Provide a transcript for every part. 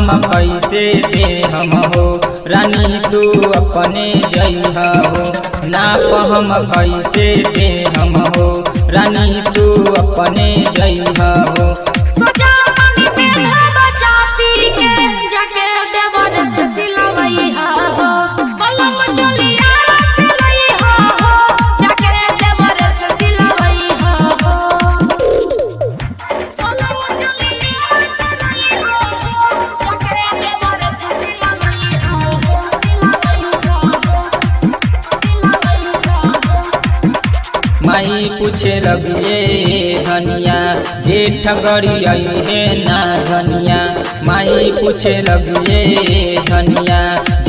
हम कैसे दे हम हो रानी तू अपने जइहा हो। नाप हम कैसे दे हम हो रानी तू अपने जइहा हो। माई पूछे रबिए धनिया जेठ गड़ी आई है ना धनिया। माई पूछे रबिए धनिया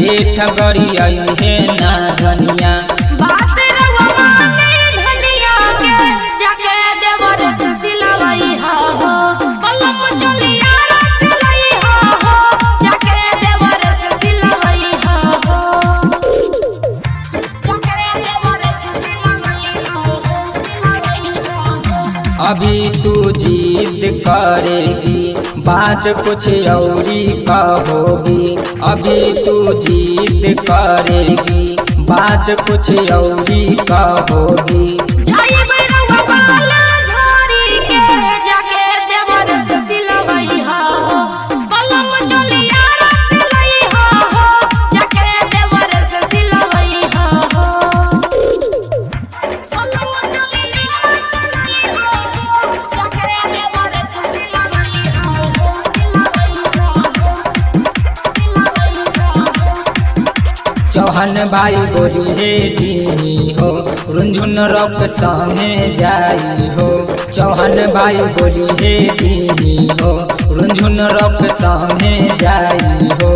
जेठ गड़ी आई है ना धनिया। अभी तू जिद करेगी बात कुछ औरी कहोगी। अभी तू जिद करेगी बात कुछ औरी कहोगी। चौहान भाई बोली हे दी हो रुंझुन रॉक संगे जाई हो। चौहान भाई बोली हे दी हो रुंझुन रॉक संगे जाई हो।